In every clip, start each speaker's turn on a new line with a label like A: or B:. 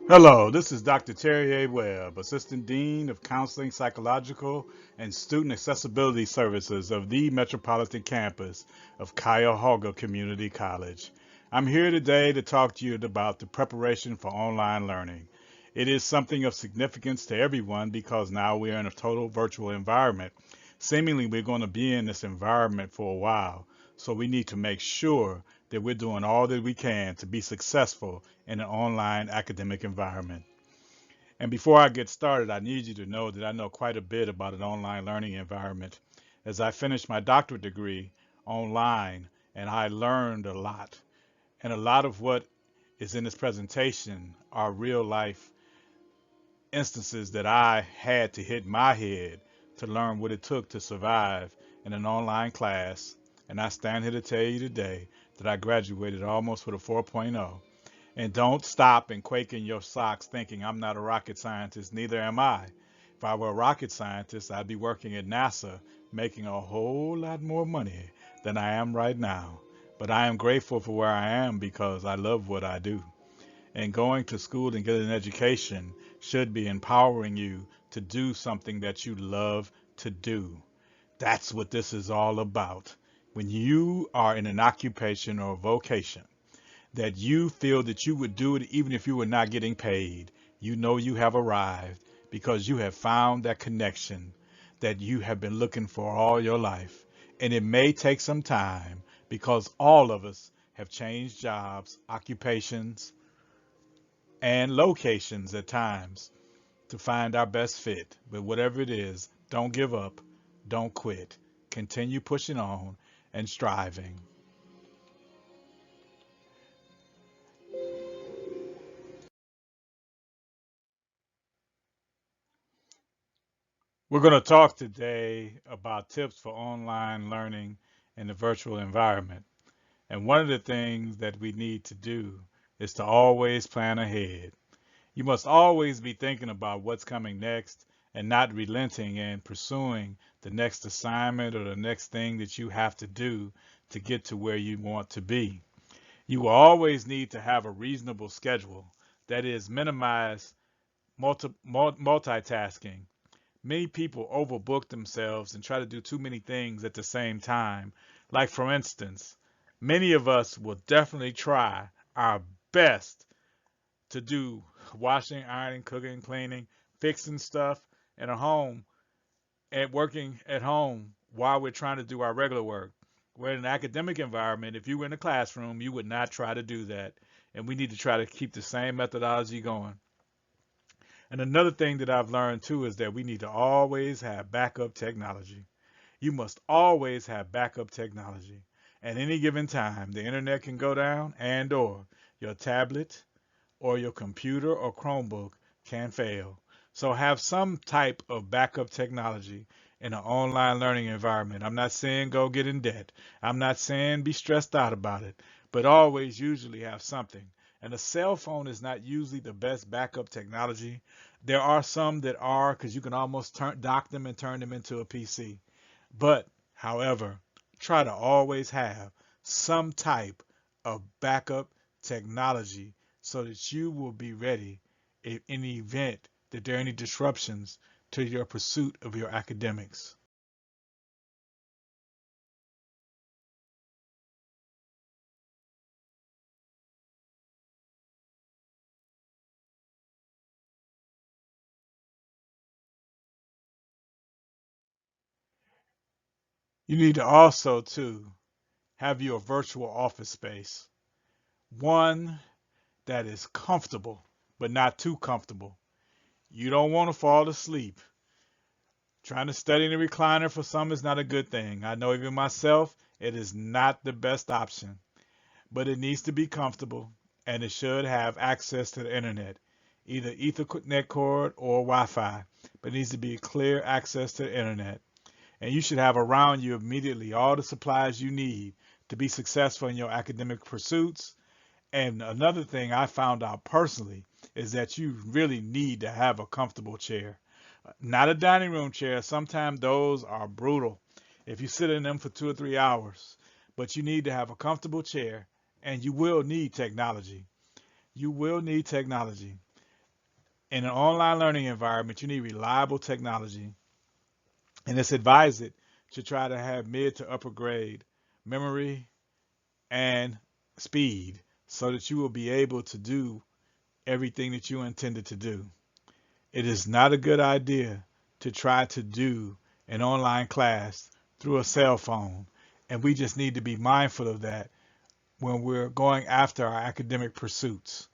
A: Hello, this is Dr. Terry A. Webb, Assistant Dean of Counseling, Psychological, and Student Accessibility Services of the Metropolitan Campus of Cuyahoga Community College. I'm here today to talk to you about the preparation for online learning. It is something of significance to everyone because now we are in a total virtual environment. Seemingly, we're going to be in this environment for a while, so we need to make sure that we're doing all that we can to be successful in an online academic environment. And before I get started, I need you to know that I know quite a bit about an online learning environment, as I finished my doctorate degree online and I learned a lot. And a lot of what is in this presentation are real life instances that I had to hit my head to learn what it took to survive in an online class. And I stand here to tell you today that I graduated almost with a 4.0. And don't stop and quake in your socks thinking I'm not a rocket scientist, neither am I. If I were a rocket scientist, I'd be working at NASA making a whole lot more money than I am right now. But I am grateful for where I am because I love what I do. And going to school and getting an education should be empowering you to do something that you love to do. That's what this is all about. When you are in an occupation or vocation that you feel that you would do it even if you were not getting paid, you know you have arrived because you have found that connection that you have been looking for all your life. And it may take some time because all of us have changed jobs, occupations, and locations at times to find our best fit. But whatever it is, don't give up, don't quit. Continue pushing on and striving. We're going to talk today about tips for online learning in the virtual environment. And one of the things that we need to do is to always plan ahead. You must always be thinking about what's coming next and not relenting and pursuing the next assignment or the next thing that you have to do to get to where you want to be. You will always need to have a reasonable schedule. That is, minimize multitasking. Many people overbook themselves and try to do too many things at the same time. Like, for instance, many of us will definitely try our best to do washing, ironing, cooking, cleaning, fixing stuff in a home and working at home while we're trying to do our regular work. Where in an academic environment, if you were in a classroom, you would not try to do that. And we need to try to keep the same methodology going. And another thing that I've learned too is that we need to always have backup technology. You must always have backup technology. At any given time, the internet can go down and or your tablet or your computer or Chromebook can fail. So have some type of backup technology in an online learning environment. I'm not saying go get in debt. I'm not saying be stressed out about it, but always usually have something. And a cell phone is not usually the best backup technology. There are some that are because you can almost dock them and turn them into a PC. But, however, try to always have some type of backup technology so that you will be ready in the event that there are any disruptions to your pursuit of your academics. You need to also, too, have your virtual office space, one that is comfortable, but not too comfortable. You don't want to fall asleep. Trying to study in a recliner for some is not a good thing. I know even myself, it is not the best option, but it needs to be comfortable and it should have access to the internet, either Ethernet cord or Wi-Fi, but it needs to be clear access to the internet. And you should have around you immediately all the supplies you need to be successful in your academic pursuits. And another thing I found out personally is that you really need to have a comfortable chair. Not a dining room chair. Sometimes those are brutal if you sit in them for 2 or 3 hours. But you need to have a comfortable chair and you will need technology. You will need technology. In an online learning environment, you need reliable technology, and it's advised to try to have mid to upper grade memory and speed so that you will be able to do everything that you intended to do. It is not a good idea to try to do an online class through a cell phone, and we just need to be mindful of that when we're going after our academic pursuits.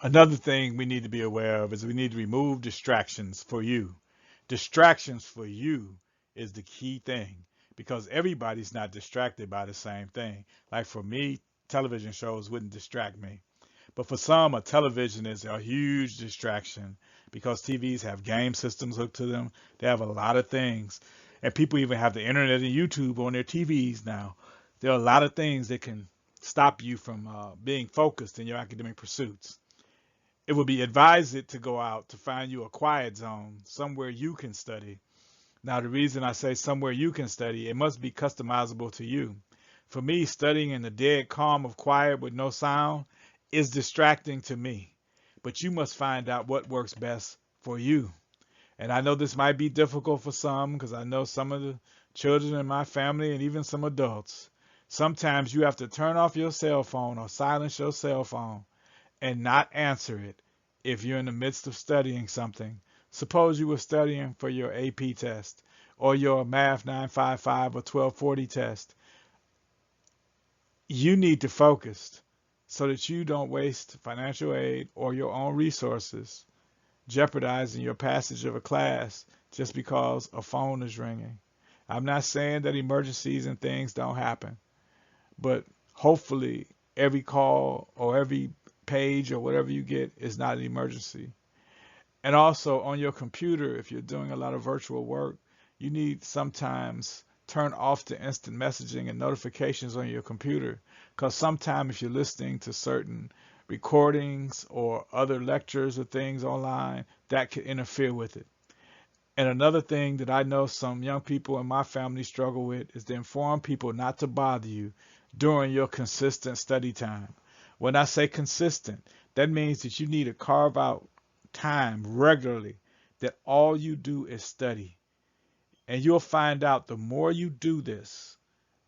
A: Another thing we need to be aware of is we need to remove distractions for you. Distractions for you is the key thing because everybody's not distracted by the same thing. Like for me, television shows wouldn't distract me. But for some, a television is a huge distraction because TVs have game systems hooked to them. They have a lot of things. And people even have the internet and YouTube on their TVs now. There are a lot of things that can stop you from being focused in your academic pursuits. It would be advised to go out to find you a quiet zone, somewhere you can study. Now, the reason I say somewhere you can study, it must be customizable to you. For me, studying in the dead calm of quiet with no sound is distracting to me. But you must find out what works best for you. And I know this might be difficult for some because I know some of the children in my family and even some adults. Sometimes you have to turn off your cell phone or silence your cell phone and not answer it if you're in the midst of studying something. Suppose you were studying for your AP test or your Math 955 or 1240 test. You need to focus so that you don't waste financial aid or your own resources jeopardizing your passage of a class just because a phone is ringing. I'm not saying that emergencies and things don't happen, but hopefully every call or every page or whatever you get is not an emergency. And also on your computer, if you're doing a lot of virtual work, you need sometimes turn off the instant messaging and notifications on your computer. Because sometimes if you're listening to certain recordings or other lectures or things online, that could interfere with it. And another thing that I know some young people in my family struggle with is to inform people not to bother you during your consistent study time. When I say consistent, that means that you need to carve out time regularly that all you do is study. And you'll find out the more you do this,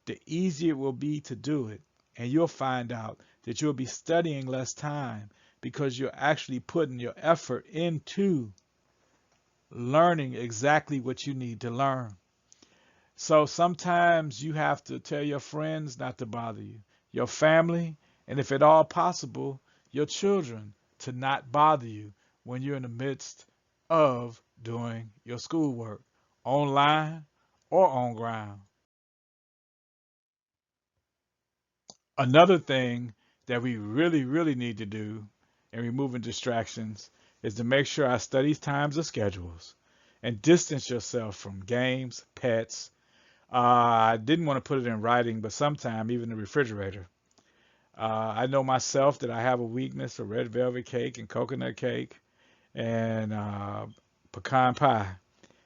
A: the easier it will be to do it. And you'll find out that you'll be studying less time because you're actually putting your effort into learning exactly what you need to learn. So sometimes you have to tell your friends not to bother you, your family, and if at all possible, your children to not bother you when you're in the midst of doing your schoolwork, online or on ground. Another thing that we really, really need to do in removing distractions is to make sure our study times are schedules and distance yourself from games, pets. I didn't want to put it in writing, but sometime even the refrigerator. I know myself that I have a weakness for red velvet cake and coconut cake and pecan pie.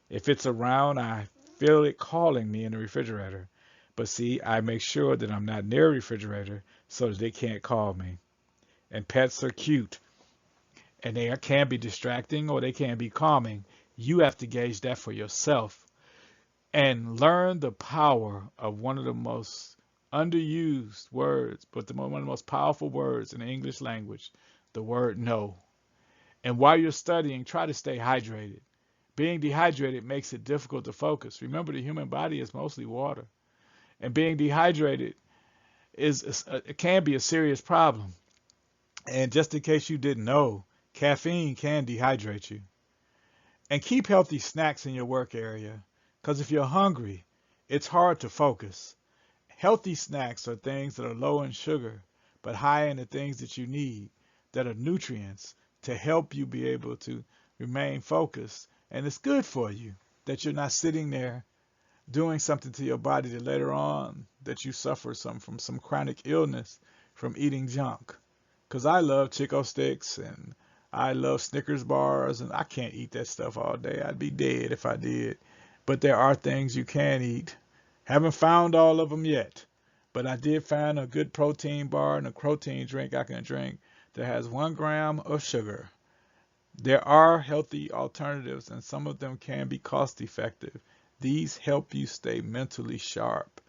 A: If it's around, I feel it calling me in the refrigerator. But see, I make sure that I'm not near a refrigerator so that they can't call me. And pets are cute and they can be distracting or they can be calming. You have to gauge that for yourself and learn the power of one of the most underused words, but one of the most powerful words in the English language, the word no. And while you're studying, try to stay hydrated. Being dehydrated makes it difficult to focus. Remember, the human body is mostly water, and being dehydrated it can be a serious problem. And just in case you didn't know, caffeine can dehydrate you. And keep healthy snacks in your work area, because if you're hungry, it's hard to focus. Healthy snacks are things that are low in sugar, but high in the things that you need, that are nutrients to help you be able to remain focused. And it's good for you that you're not sitting there doing something to your body that later on that you suffer from some chronic illness from eating junk. Because I love Chico sticks and
B: I love Snickers bars, and I can't eat that stuff all day. I'd be dead if I did. But there are things you can eat. Haven't found all of them yet, but I did find a good protein bar and a protein drink I can drink that has 1 gram of sugar. There are healthy alternatives, and some of them can be cost effective. These help you stay mentally sharp.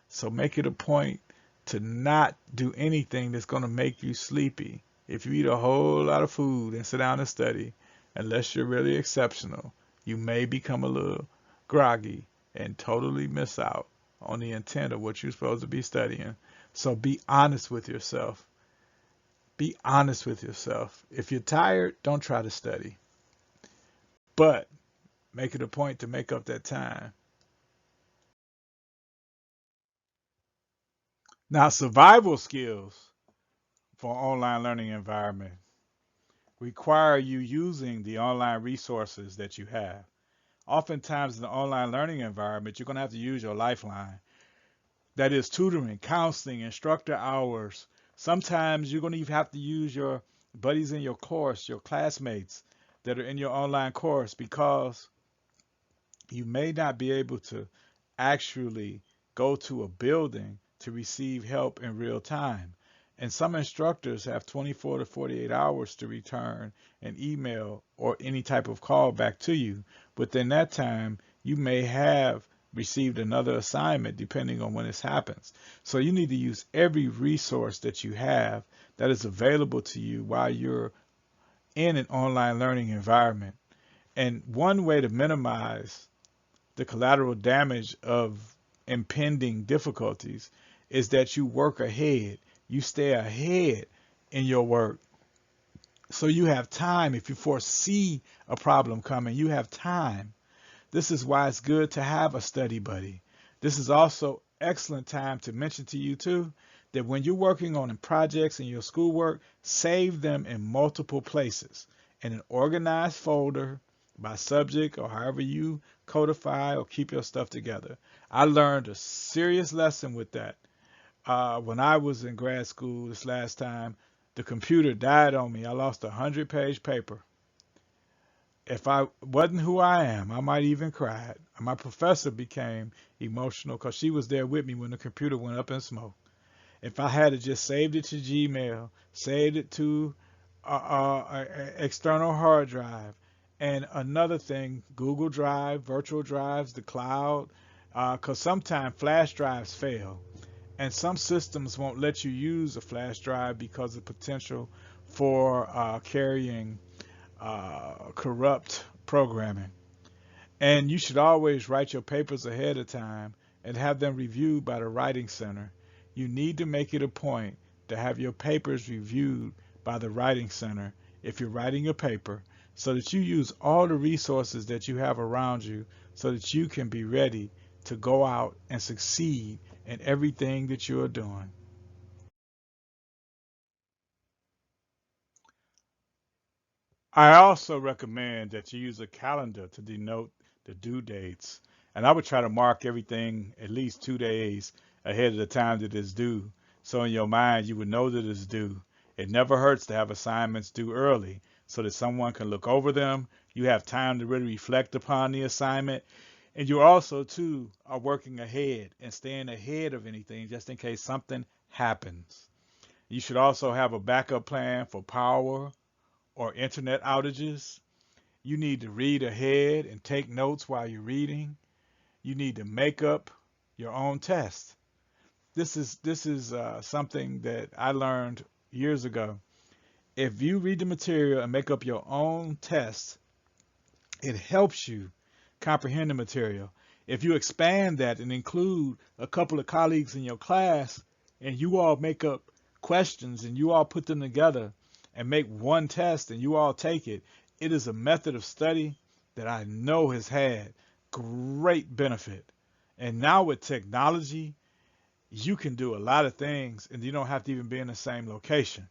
B: So make it a point to not do anything that's going to make you sleepy. If you eat a whole lot of food and sit down and study, unless you're really exceptional, you may become a little groggy and totally miss out on the intent of what you're supposed to be studying. So be honest with yourself. Be honest with yourself. If you're tired, don't try to study, but make it a point to make up that time. Now, survival skills for an online learning environment require you using the online resources that you have. Oftentimes, in the online learning environment, you're going to have to use your lifeline. That is tutoring, counseling, instructor hours. Sometimes you're going to even have to use your buddies in your course, your classmates that are in your online course, because you may not be able to actually go to a building to receive help in real time. And some instructors have 24 to 48 hours to return an email or any type of call back to you. Within that time, you may have received another assignment depending on when this happens. So you need to use every resource that you have that is available to you while you're in an online learning environment. And one way to minimize the collateral damage of impending difficulties is that you work ahead. You stay ahead in your work. So you have time. If you foresee a problem coming, you have time. This is why it's good to have a study buddy. This is also excellent time to mention to you too that when you're working on projects in your schoolwork, save them in multiple places in an organized folder by subject or however you codify or keep your stuff together. I learned a serious lesson with that when I was in grad school this last time. The computer died on me. I lost a 100-page paper. If I wasn't who I am, I might even cry. My professor became emotional because she was there with me when the computer went up in smoke. If I had just saved it to Gmail, saved it to external hard drive, and another thing, Google Drive, virtual drives, the cloud, because sometimes flash drives fail, and some systems won't let you use a flash drive because of potential for carrying corrupt programming. And you should always write your papers ahead of time and have them reviewed by the writing center. You need to make it a point to have your papers reviewed by the writing center if you're writing a paper, so that you use all the resources that you have around you so that you can be ready to go out and succeed in everything that you're doing. I also recommend that you use a calendar to denote the due dates. And I would try to mark everything at least 2 days ahead of the time that it's due. So in your mind, you would know that it's due. It never hurts to have assignments due early so that someone can look over them. You have time to really reflect upon the assignment. And you also, too, are working ahead and staying ahead of anything just in case something happens. You should also have a backup plan for power or internet outages. You need to read ahead and take notes while you're reading. You need to make up your own test. This is something that I learned years ago. If you read the material and make up your own test, it helps you comprehend the material. If you expand that and include a couple of colleagues in your class and you all make up questions and you all put them together and make one test and you all take it, it is a method of study that I know has had great benefit. And now with technology, you can do a lot of things and you don't have to even be in the same location.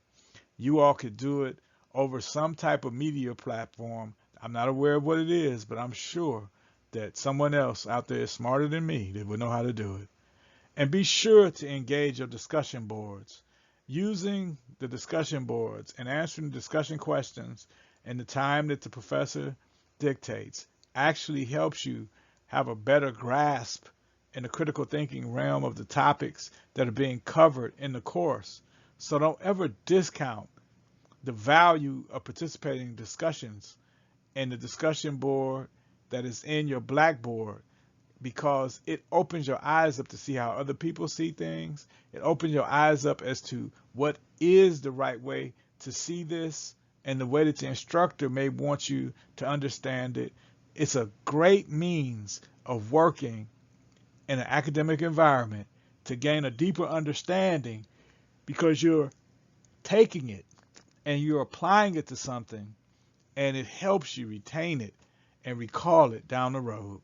B: You all could do it over some type of media platform. I'm not aware of what it is, but I'm sure that someone else out there is smarter than me that would know how to do it. And be sure to engage your discussion boards. Using the discussion boards and answering discussion questions in the time that the professor dictates actually helps you have a better grasp in the critical thinking realm of the topics that are being covered in the course. So don't ever discount the value of participating in discussions in the discussion board that is in your Blackboard, because it opens your eyes up to see how other people see things. It opens your eyes up as to what is the right way to see this and the way that the instructor may want you to understand it. It's a great means of working in an academic environment to gain a deeper understanding, because you're taking it and you're applying it to something, and it helps you retain it and recall it down the road.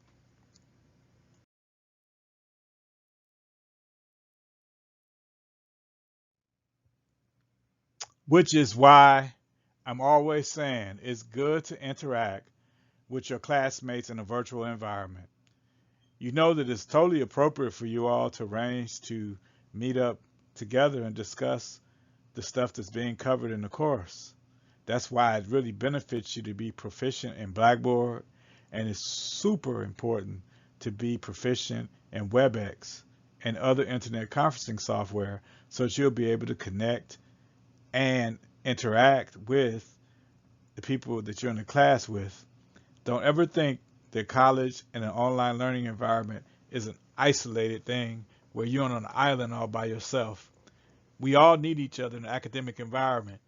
B: Which is why I'm always saying it's good to interact with your classmates in a virtual environment. You know that it's totally appropriate for you all to arrange to meet up together and discuss the stuff that's being covered in the course. That's why it really benefits you to be proficient in Blackboard, and it's super important to be proficient in WebEx and other internet conferencing software, so that you'll be able to connect and interact with the people that you're in the class with. Don't ever think that college and an online learning environment is an isolated thing where you're on an island all by yourself. We all need each other in an academic environment,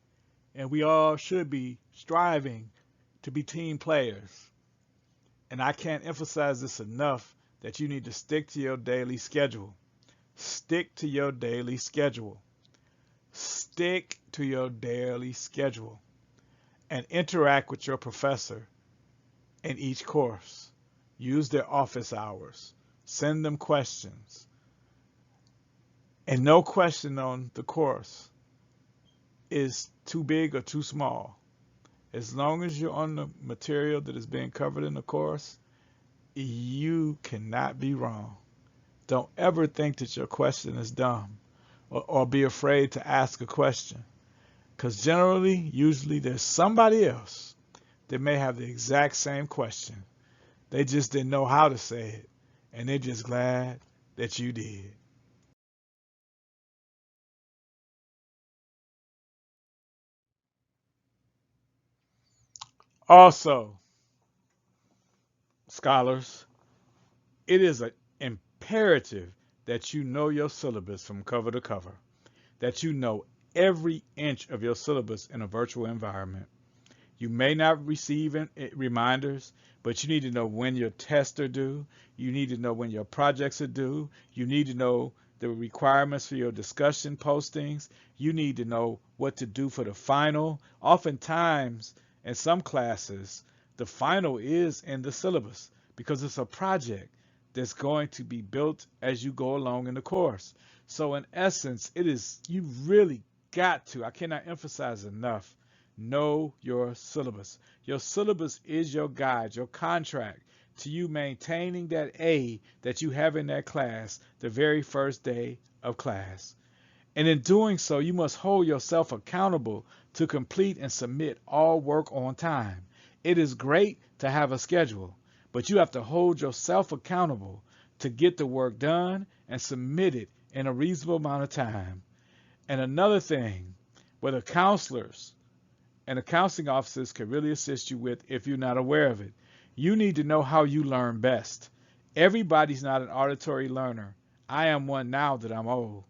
B: and we all should be striving to be team players. And I can't emphasize this enough, that you need to stick to your daily schedule. Stick to your daily schedule. Stick to your daily schedule and interact with your professor in each course. Use their office hours. Send them questions. And no question on the course is too big or too small. As long as you're on the material that is being covered in the course, you cannot be wrong. Don't ever think that your question is dumb, or be afraid to ask a question. Because generally, usually there's somebody else that may have the exact same question. They just didn't know how to say it, and they're just glad that you did. Also, scholars, it is an imperative that you know your syllabus from cover to cover, that you know every inch of your syllabus in a virtual environment. You may not receive reminders, but you need to know when your tests are due. You need to know when your projects are due. You need to know the requirements for your discussion postings. You need to know what to do for the final. Oftentimes, in some classes, the final is in the syllabus because it's a project that's going to be built as you go along in the course. So in essence, it is, you really got to, I cannot emphasize enough, know your syllabus. Your syllabus is your guide, your contract to you maintaining that A that you have in that class the very first day of class. And in doing so, you must hold yourself accountable to complete and submit all work on time. It is great to have a schedule, but you have to hold yourself accountable to get the work done and submit it in a reasonable amount of time. And another thing, where the counselors and the counseling officers can really assist you with, if you're not aware of it, you need to know how you learn best. Everybody's not an auditory learner. I am one now that I'm old.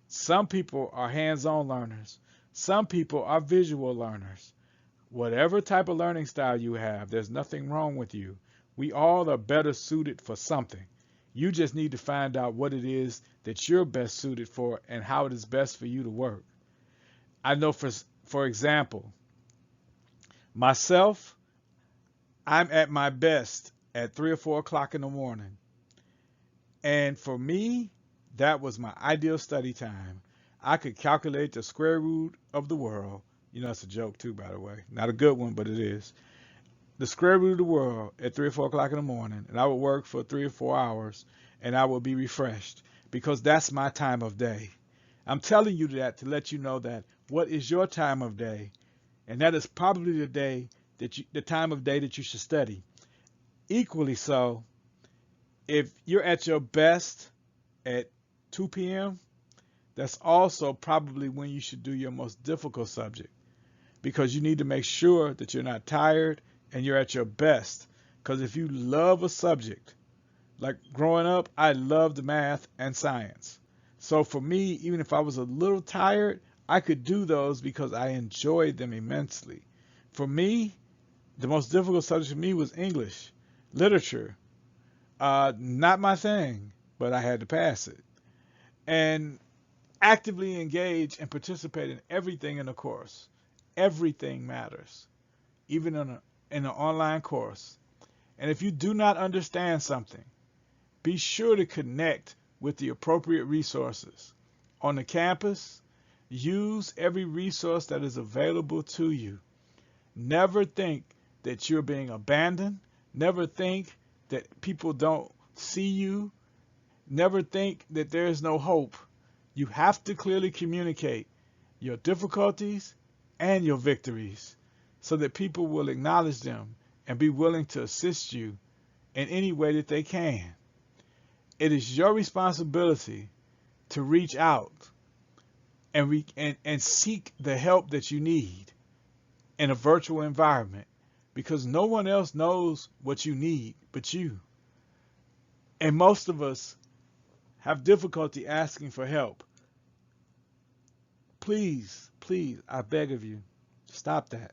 B: Some people are hands-on learners. Some people are visual learners. Whatever type of learning style you have, there's nothing wrong with you. We all are better suited for something. You just need to find out what it is that you're best suited for and how it is best for you to work. I know, for example, myself, I'm at my best at 3 or 4 o'clock in the morning. And for me, that was my ideal study time. I could calculate the square root of the world. You know, that's a joke too, by the way. Not a good one, but it is. The square root of the world at 3 or 4 o'clock in the morning, and I would work for 3 or 4 hours, and I would be refreshed because that's my time of day. I'm telling you that to let you know that what is your time of day, and that is probably the time of day that you should study. Equally so, if you're at your best at 2 p.m., that's also probably when you should do your most difficult subject, because you need to make sure that you're not tired and you're at your best. Because if you love a subject, like growing up, I loved math and science. So for me, even if I was a little tired, I could do those because I enjoyed them immensely. For me, the most difficult subject for me was English, literature. Not my thing, but I had to pass it. And actively engage and participate in everything in the course. Everything matters, even in an online course. And if you do not understand something, be sure to connect with the appropriate resources. On the campus, use every resource that is available to you. Never think that you're being abandoned. Never think that people don't see you. Never think that there is no hope. You have to clearly communicate your difficulties and your victories so that people will acknowledge them and be willing to assist you in any way that they can. It is your responsibility to reach out and seek the help that you need in a virtual environment, because no one else knows what you need but you. And most of us have difficulty asking for help. Please, please, I beg of you, stop that.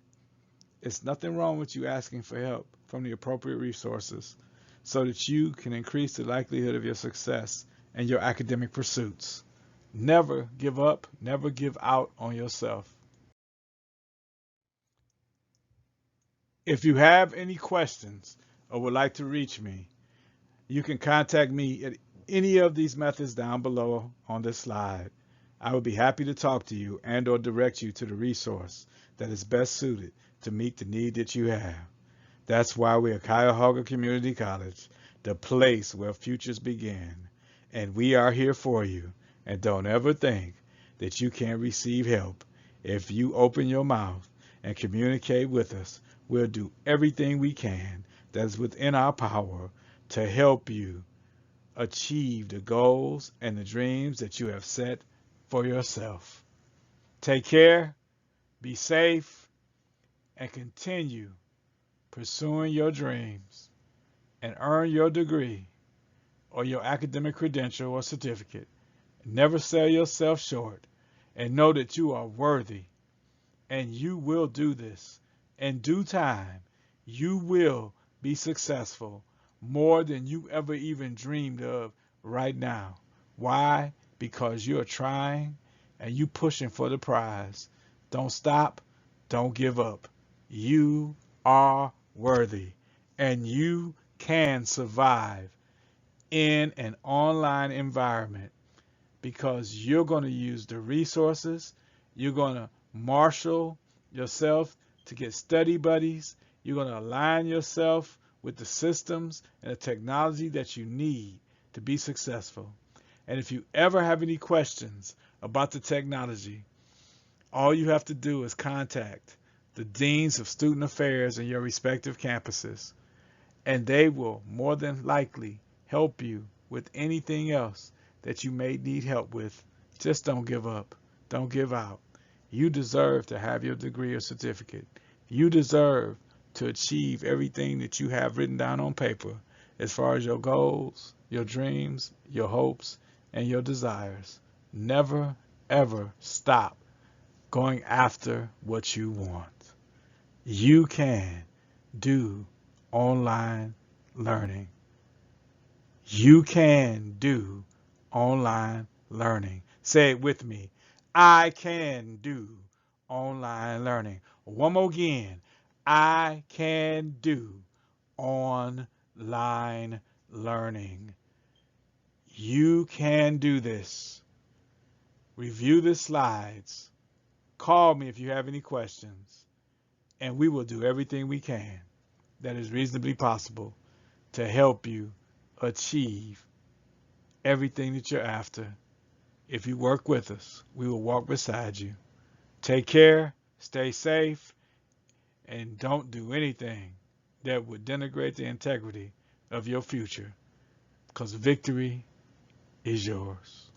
B: It's nothing wrong with you asking for help from the appropriate resources so that you can increase the likelihood of your success in your academic pursuits. Never give up, never give out on yourself. If you have any questions or would like to reach me, you can contact me at any of these methods down below on this slide. I would be happy to talk to you and or direct you to the resource that is best suited to meet the need that you have. That's why we're Cuyahoga Community College, the place where futures begin. And we are here for you. And don't ever think that you can't receive help. If you open your mouth and communicate with us, we'll do everything we can that is within our power to help you achieve the goals and the dreams that you have set for yourself. Take care, be safe, and continue pursuing your dreams and earn your degree or your academic credential or certificate. Never sell yourself short, and know that you are worthy, and you will do this. In due time, you will be successful more than you ever even dreamed of right now. Why? Because you're trying and you pushing for the prize. Don't stop. Don't give up. You are worthy, and you can survive in an online environment because you're going to use the resources. You're going to marshal yourself to get study buddies. You're going to align yourself with the systems and the technology that you need to be successful. And if you ever have any questions about the technology, all you have to do is contact the deans of student affairs in your respective campuses, and they will more than likely help you with anything else that you may need help with. Just don't give up. Don't give out. You deserve to have your degree or certificate. You deserve to achieve everything that you have written down on paper as far as your goals, your dreams, your hopes, and your desires. Never, ever stop going after what you want. You can do online learning. You can do online learning. Say it with me. I can do online learning. One more again. I can do online learning. You can do this. Review the slides. Call me if you have any questions, and we will do everything we can that is reasonably possible to help you achieve everything that you're after If you work with us, we will walk beside you. Take care, stay safe, and don't do anything that would denigrate the integrity of your future, because victory is yours.